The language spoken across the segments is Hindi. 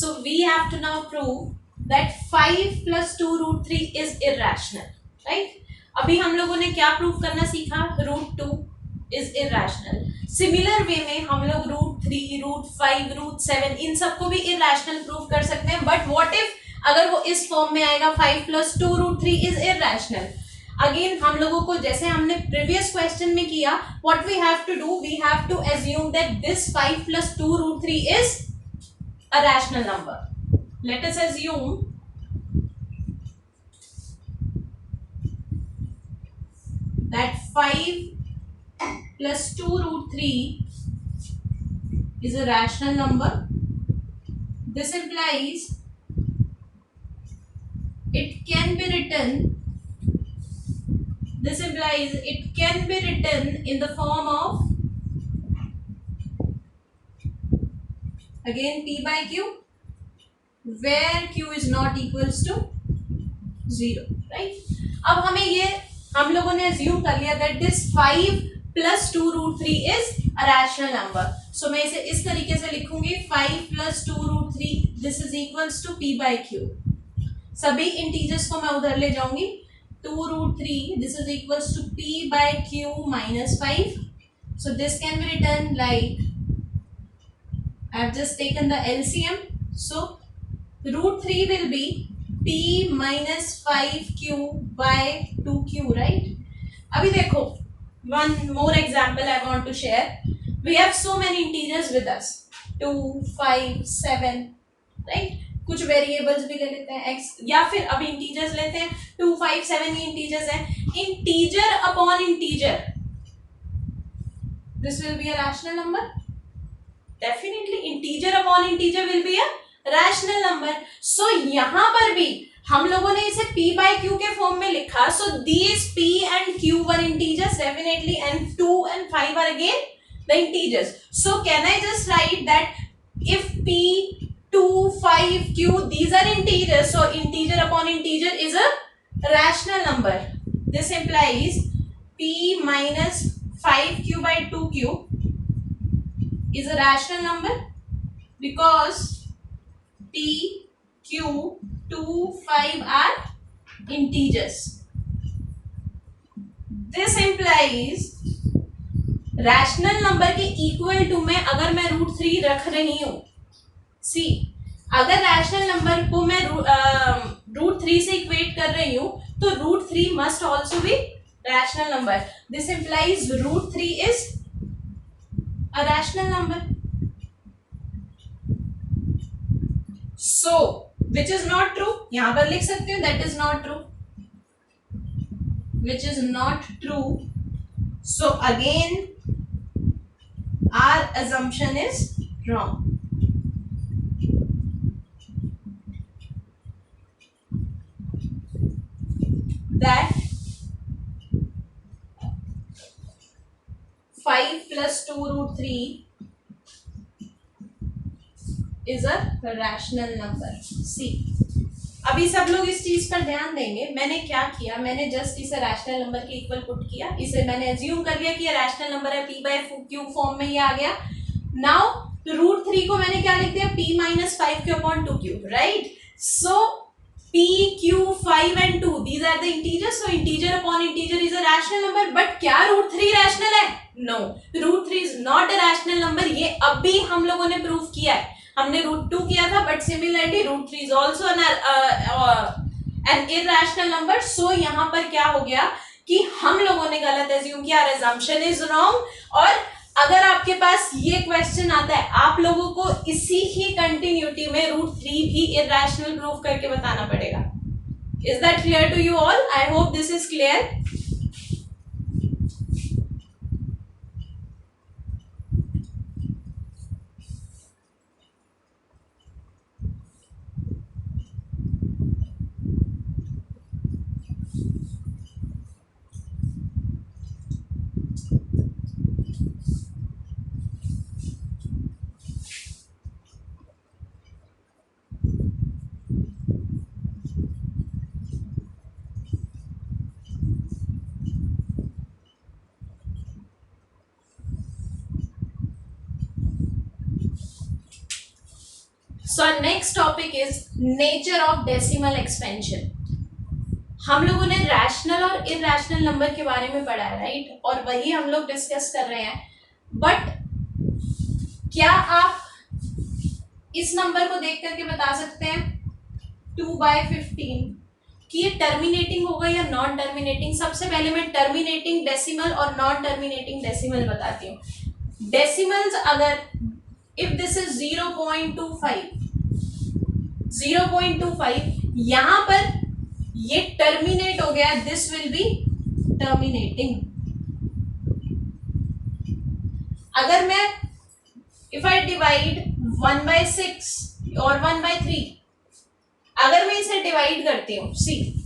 So we have to now prove that 5 plus 2 root 3 is irrational, right? अभी हम लोगों ने क्या प्रूव करना सीखा? Root 2 is irrational. Similar way में हम लोग रूट 3, रूट 5, रूट 7 इन सबको भी इरेशनल प्रूव कर सकते हैं. बट व्हाट इफ अगर वो इस फॉर्म में आएगा 5 plus 2 root 3 is irrational. Again हम लोगों को जैसे हमने प्रीवियस क्वेश्चन में किया, what we have to do, we have to assume that this 5 plus 2 root 3 is a rational number. Let us assume that 5 plus 2 root 3 is a rational number. This implies it can be written in the form of, again, p by q, where q is not equals to 0, right? अब हमें ये हम लोगों ने assume कर लिया that this 5 plus 2 root 3 is a rational number. So मैं इसे इस तरीके से लिखूंगी 5 plus 2 root 3 this is equals to p by q. सभी integers को मैं उधर ले जाऊंगी. 2 root 3 this is equals to p by q minus 5. So this can be written like, I have just taken the LCM. So root 3 will be p minus 5q by 2q, right? अभी देखो, one more example I want to share. We have so many integers with us, 2, 5, 7, right? कुछ वेरिएबल्स भी ले लेते हैं x, या फिर अभी इंटीजर्स लेते हैं 2, 5, 7 ये इंटीजर्स हैं. Integer upon integer, this will be a rational number. Definitely integer upon integer will be a rational number. So यहाँ पर भी हम लोगों ने इसे p by q के फॉर्म में लिखा. So these p and q were integers definitely, and 2 and 5 are again the integers. So can I just write that if p, 2, 5, q these are integers, so integer upon integer is a rational number. This implies p minus 5q by 2q is a rational number because p, q, 2, 5 are integers. This implies rational number के equal to में अगर मैं root 3 रख रही हूं, see, अगर rational number को मैं root 3 से equate कर रही हूं तो root 3 must also be rational number. This implies root 3 is a rational number. So which is not true, यहां पर लिख सकते हो that is not true, which is not true. So again our assumption is wrong. That 5 plus 2 root 3 is a rational number. See, अभी सब लोग इस चीज पर ध्यान देंगे. मैंने क्या किया, मैंने जस्ट इसे रैशनल नंबर के इक्वल पुट किया. इसे मैंने एज्यूम कर लिया कि ये रैशनल नंबर है, p by q फॉर्म में ये आ गया. नाउ रूट 3 को मैंने क्या लिख दिया, p minus 5q upon 2q, right? So p, q, 5 and 2 these are the integers. So integer upon integer is a rational number. But क्या रूट 3 रैशनल है? No, root 3 is not a rational number. ये अभी हम लोगों ने प्रूव किया है. हमने रूट 2 किया था, but similarly root 3 is also an irrational number. So यहाँ पर क्या हो गया कि हम लोगों ने गलत एज्यूम किया, assumption इज रॉन्ग. और अगर आपके पास ये क्वेश्चन आता है, आप लोगों को इसी ही कंटिन्यूटी में रूट 3 भी इरैशनल प्रूव करके बताना पड़ेगा. Is that clear to you all? I hope this is clear. So next topic is nature of decimal expansion. हम लोगों ने रैशनल और इरैशनल नंबर के बारे में पढ़ा है, राइट? और वही हम लोग डिस्कस कर रहे हैं. बट क्या आप इस नंबर को देख करके बता सकते हैं 2/15 कि ये टर्मिनेटिंग होगा या नॉन टर्मिनेटिंग? सबसे पहले मैं टर्मिनेटिंग डेसिमल और नॉन टर्मिनेटिंग डेसिमल बताती हूँ. डेसिमल्स अगर इफ दिस इज 0.25 यहां पर ये टर्मिनेट हो गया, दिस विल बी टर्मिनेटिंग. अगर मैं इफ आई डिवाइड 1/6 और 1/3, अगर मैं इसे डिवाइड करती हूं, सी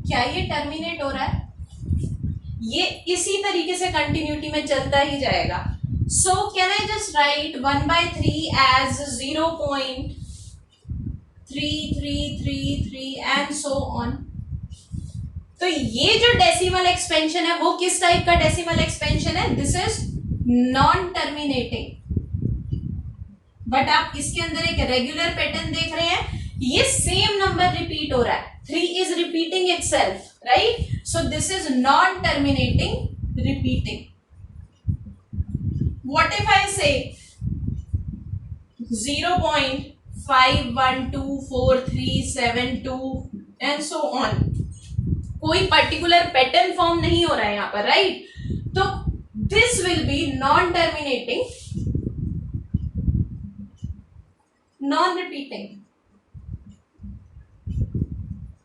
क्या ये टर्मिनेट हो रहा है? ये इसी तरीके से कंटिन्यूटी में चलता ही जाएगा. So can I just write 1/3 as 0.3333 and so on. तो ये जो डेसिमल एक्सपेंशन है वो किस टाइप का डेसिमल एक्सपेंशन है? This is non terminating. But आप इसके अंदर एक रेगुलर पैटर्न देख रहे हैं, ये सेम नंबर रिपीट हो रहा है. 3 is repeating itself, right? So this is non-terminating repeating. What if I say 0.512437 and so on? कोई पर्टिकुलर पैटर्न फॉर्म नहीं हो रहा है यहाँ पर, राइट? तो this will B non-terminating, non-repeating.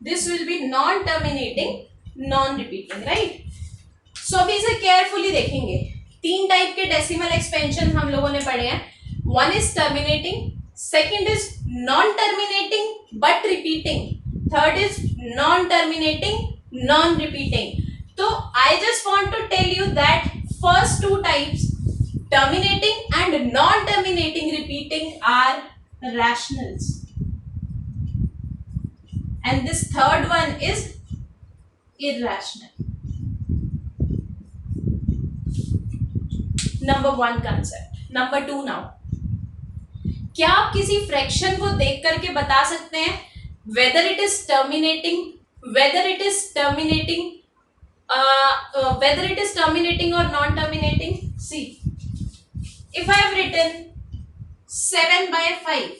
This will be non-terminating, non-repeating, right? So अभी इसे केयरफुली देखेंगे. 3 टाइप के डेसिमल एक्सपेंशन हम लोगों ने पढ़े हैं. One is terminating, second is non terminating but repeating, third is non terminating non repeating. तो I just want to tell you that first 2 types, terminating and non terminating repeating, are rationals. And this third one is irrational. Number 1 concept. Number 2 now. क्या आप किसी फ्रैक्शन को देख करके बता सकते हैं whether it is terminating or non-terminating? See, if I have written 7/5,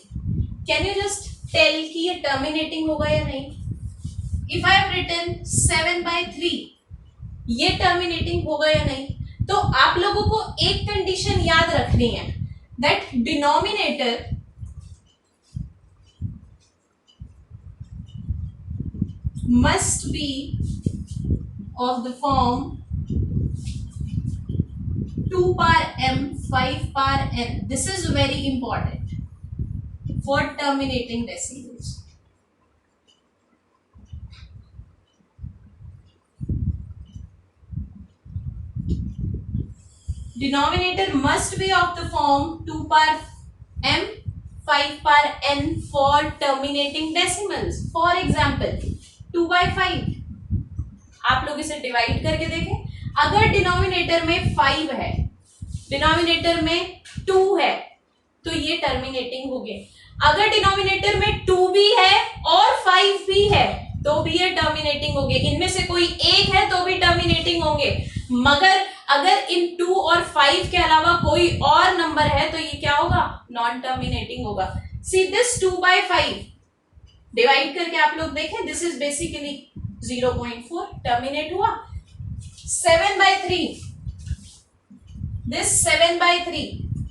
can you just tell कि ये टर्मिनेटिंग होगा या नहीं? इफ आई हैव रिटन 7/3, ये टर्मिनेटिंग होगा या नहीं? तो आप लोगों को एक कंडीशन याद रखनी है, that denominator must be of the form 2 power m 5 power n. This is very important for terminating decimals. Denominator must be of the form 2 power m 5 power n for terminating decimals. For example 2/5, आप लोग इसे डिवाइड करके देखें. अगर डिनोमिनेटर में 5 है, डिनोमिनेटर में 2 है, तो ये टर्मिनेटिंग हो गए. अगर डिनोमिनेटर में 2 भी है और 5 भी है तो भी ये टर्मिनेटिंग होंगे. इनमें से कोई एक है तो भी टर्मिनेटिंग होंगे. मगर अगर इन 2 और 5 के अलावा कोई और नंबर है तो ये क्या होगा? नॉन टर्मिनेटिंग होगा. सी दिस 2/5 डिवाइड करके आप लोग देखें, दिस इज बेसिकली 0.4 टर्मिनेट हुआ. 7/3, this 7/3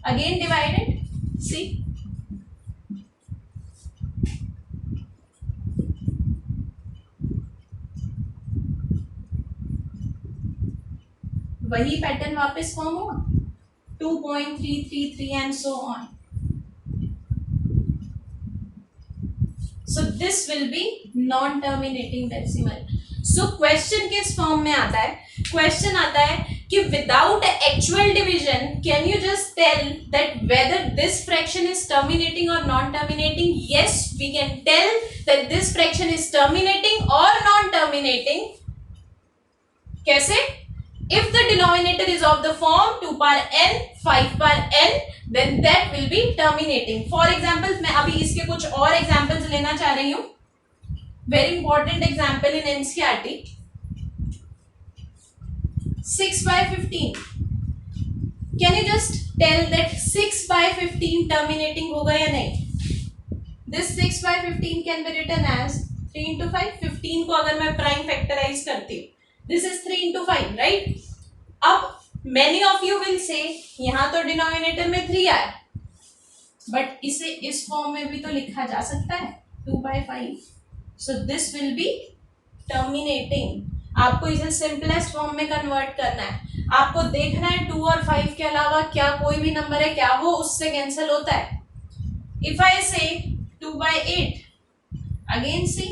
again divided, see, वही पैटर्न वापस फॉर्म हुआ 2.333 and so on. So this will be non-terminating decimal. So question किस फॉर्म में आता है? क्वेश्चन आता है कि without actual division can you just tell that whether this fraction is terminating or non-terminating? Yes, we can tell that this fraction is terminating or non-terminating. कैसे? If the denominator is of the form 2 power n 5 power n then that will be terminating. For example, मैं अभी इसके कुछ और examples लेना चाह रही हूँ. Very important example in NCERT. 6 by 15. Can you just tell that 6 by 15 terminating होगा या नहीं? This 6 by 15 can be written as 3 into 5. 15 को अगर मैं prime factorize करती हूँ, this is 3 into 5, right? अब many of you will say यहाँ तो denominator में 3 आया, but इसे इस form में भी तो लिखा जा सकता है 2 by 5. So this will be terminating. आपको इसे सिंपलेस्ट फॉर्म में कन्वर्ट करना है. आपको देखना है 2 और 5 के अलावा क्या कोई भी नंबर है क्या वो उससे कैंसिल होता है. इफ आई से 2 by 8, again C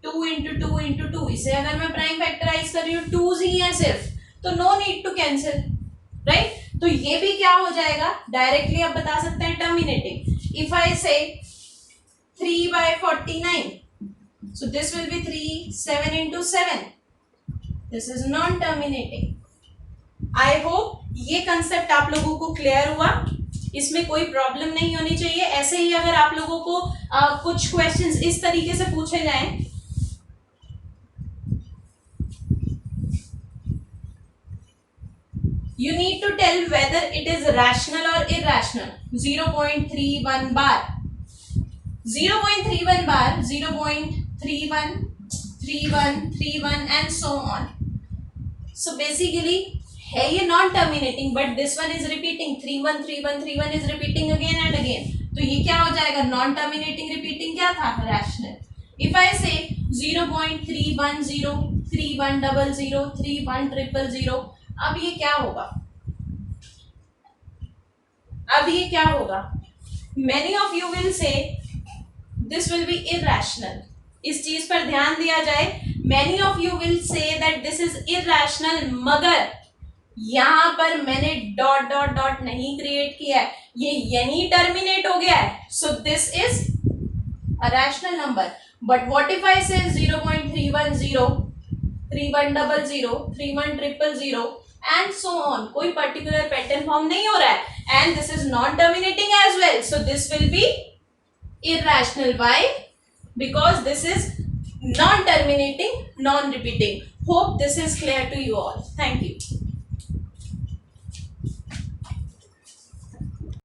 2 into 2 into 2, इसे अगर मैं प्राइम फैक्टराइज कर रही हूँ 2 ही है सिर्फ, तो no need to cancel, right. तो ये भी क्या हो जाएगा, डायरेक्टली आप बता सकते हैं टर्मिनेटिंग. इफ आई से 3 by 49, so this will be 3 7 into 7. This is non-terminating. I hope ये कंसेप्ट आप लोगों को क्लियर हुआ. इसमें कोई प्रॉब्लम नहीं होनी चाहिए. ऐसे ही अगर आप लोगों को कुछ क्वेश्चंस इस तरीके से पूछे जाएं, you need to tell whether it is rational or irrational. 0.31 bar, 0.31 bar, 0.31, 31, 31 and so on. So basically है ये non terminating, but this one is repeating. 31, 31, 31 is repeating again and again. तो ये क्या हो जाएगा, नॉन टर्मिनेटिंग. रिपीटिंग क्या था, रैशनल. इफ आई से 0.310, 3100, 31000, अब ये क्या होगा, अब ये क्या होगा, many of you will say this will be irrational. इस चीज पर ध्यान दिया जाए. many of you will say that this is irrational, मगर यहां पर मैंने डॉट डॉट डॉट नहीं क्रिएट किया है, ये यही टर्मिनेट हो गया है. So this is a rational number. But what if I say 0.310, 3100, 31000 and so on. कोई पर्टिकुलर पैटर्न फॉर्म नहीं हो रहा है, and this is non terminating as well. So this will be irrational. Why? Because this is non-terminating, non-repeating. Hope this is clear to you all. Thank you.